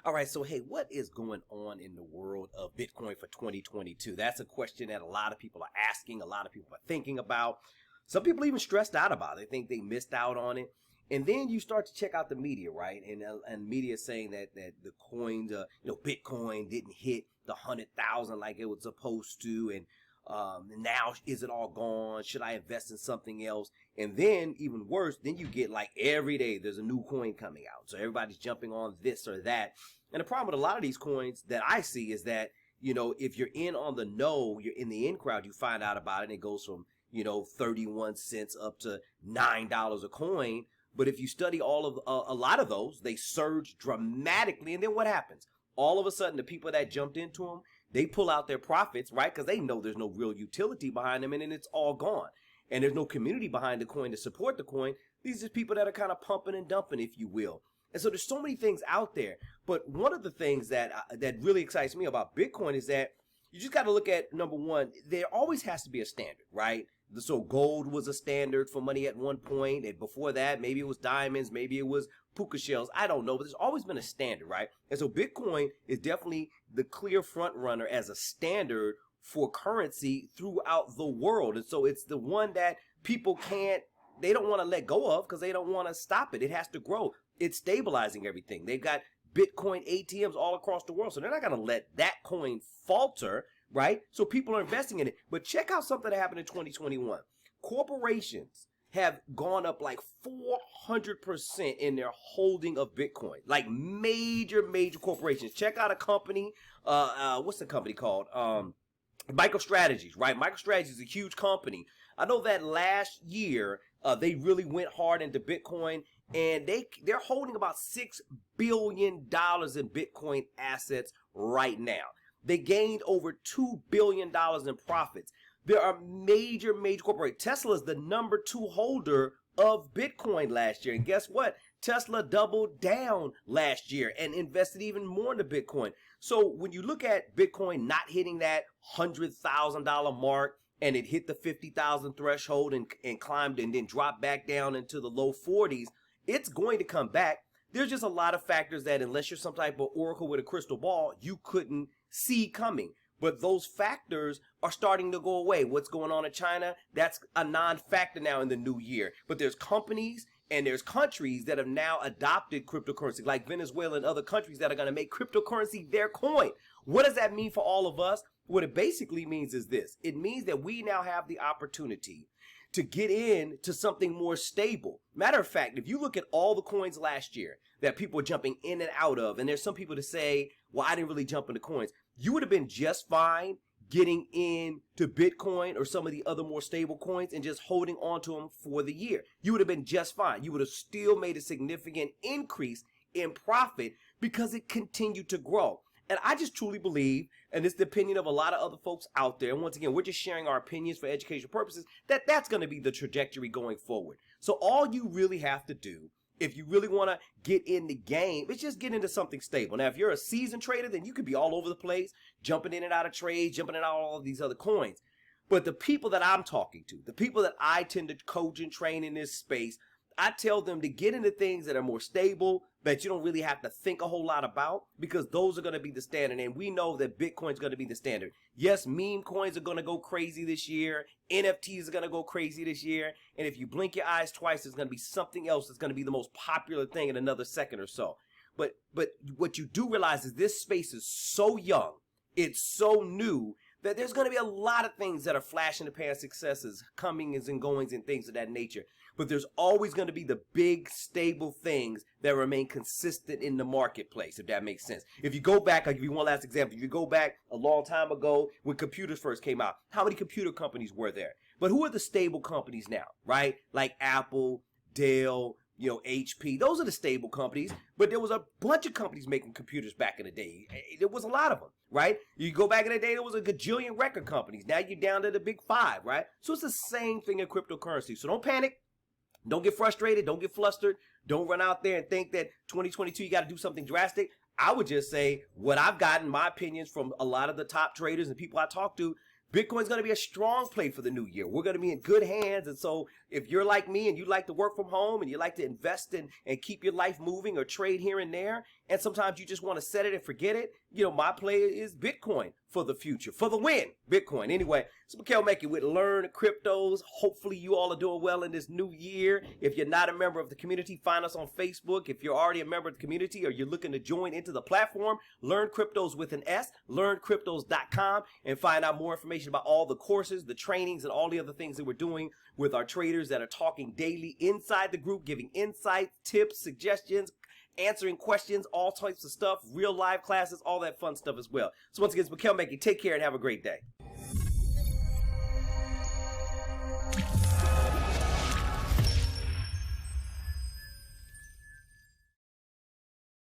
All right, so hey, what is going on in the world of Bitcoin for 2022? That's a question that a lot of people are asking, a lot of people are thinking about. Some people even stressed out about it. They think they missed out on it. And then you start to check out the media, right? And media saying that the coins, Bitcoin didn't hit the 100,000 like it was supposed to, and now is it all gone? Should I invest in something else? And then even worse, then you get like every day there's a new coin coming out. So everybody's jumping on this or that. And the problem with a lot of these coins that I see is that, if you're in on the know, you're in the in crowd, you find out about it and it goes from, 31 cents up to $9 a coin. But if you study all of a lot of those, they surge dramatically. And then what happens? All of a sudden, the people that jumped into them, they pull out their profits, right? Because they know there's no real utility behind them, and then it's all gone. And there's no community behind the coin to support the coin. These are people that are kind of pumping and dumping, if you will. And so there's so many things out there. But one of the things that really excites me about Bitcoin is that you just got to look at, number one, there always has to be a standard, right? So gold was a standard for money at one point, and before that, maybe it was diamonds, maybe it was puka shells. I don't know, but there's always been a standard, right? And so Bitcoin is definitely the clear front runner as a standard for currency throughout the world. And so it's the one that people they don't want to let go of because they don't want to stop it. It has to grow. It's stabilizing everything. They've got Bitcoin ATMs all across the world, so they're not going to let that coin falter, right? So people are investing in it. But check out something that happened in 2021. Corporations have gone up like 400% in their holding of Bitcoin. Like major corporations. Check out a company, what's the company called? MicroStrategies, right? MicroStrategies is a huge company. I know that last year, they really went hard into Bitcoin, and they're holding about $6 billion in Bitcoin assets right now. They gained over $2 billion in profits. There are major corporations. Tesla is the number 2 holder of Bitcoin last year. And guess what? Tesla doubled down last year and invested even more into Bitcoin. So when you look at Bitcoin not hitting that $100,000 mark, and it hit the 50,000 threshold and climbed and then dropped back down into the low 40s, it's going to come back. There's just a lot of factors that unless you're some type of oracle with a crystal ball, you couldn't see coming. But those factors are starting to go away. What's going on in China? That's a non-factor now in the new year. But there's companies and there's countries that have now adopted cryptocurrency, like Venezuela and other countries that are going to make cryptocurrency their coin. What does that mean for all of us? What it basically means is this. It means that we now have the opportunity to get into something more stable. Matter of fact, if you look at all the coins last year that people are jumping in and out of, and there's some people to say, well, I didn't really jump into coins. You would have been just fine getting into Bitcoin or some of the other more stable coins and just holding on to them for the year. You would have been just fine. You would have still made a significant increase in profit because it continued to grow. And I just truly believe, and it's the opinion of a lot of other folks out there, and once again, we're just sharing our opinions for educational purposes, that's going to be the trajectory going forward. So all you really have to do, if you really want to get in the game, is just get into something stable. Now, if you're a seasoned trader, then you could be all over the place, jumping in and out of trades, jumping in and out of all of these other coins. But the people that I'm talking to, the people that I tend to coach and train in this space, I tell them to get into things that are more stable, that you don't really have to think a whole lot about, because those are going to be the standard. And we know that Bitcoin is going to be the standard. Yes, meme coins are going to go crazy this year. NFTs are going to go crazy this year. And if you blink your eyes twice, there's going to be something else that's going to be the most popular thing in another second or so. But what you do realize is this space is so young. It's so new that there's going to be a lot of things that are flash in the pan successes, comings and goings and things of that nature. But there's always going to be the big, stable things that remain consistent in the marketplace, if that makes sense. If you go back, I'll give you one last example. If you go back a long time ago when computers first came out, how many computer companies were there? But who are the stable companies now, right? Like Apple, Dell, HP. Those are the stable companies. But there was a bunch of companies making computers back in the day. There was a lot of them, right? You go back in the day, there was a gajillion record companies. Now you're down to the big 5, right? So it's the same thing in cryptocurrency. So don't panic. Don't get frustrated. Don't get flustered. Don't run out there and think that 2022 you got to do something drastic. I would just say what I've gotten, my opinions from a lot of the top traders and people I talk to, Bitcoin's going to be a strong play for the new year. We're going to be in good hands. And so if you're like me and you like to work from home and you like to invest in and keep your life moving or trade here and there, and sometimes you just want to set it and forget it, my play is Bitcoin for the future, for the win. Bitcoin. Anyway, it's Mikal Mekki with Learn Cryptos. Hopefully you all are doing well in this new year. If you're not a member of the community, find us on Facebook. If you're already a member of the community or you're looking to join into the platform, Learn Cryptos with an S, learncryptos.com, and find out more information about all the courses, the trainings, and all the other things that we're doing with our traders that are talking daily inside the group, giving insights, tips, suggestions, answering questions, all types of stuff, real live classes, all that fun stuff as well. So once again, it's Mikal Mekki. Take care and have a great day.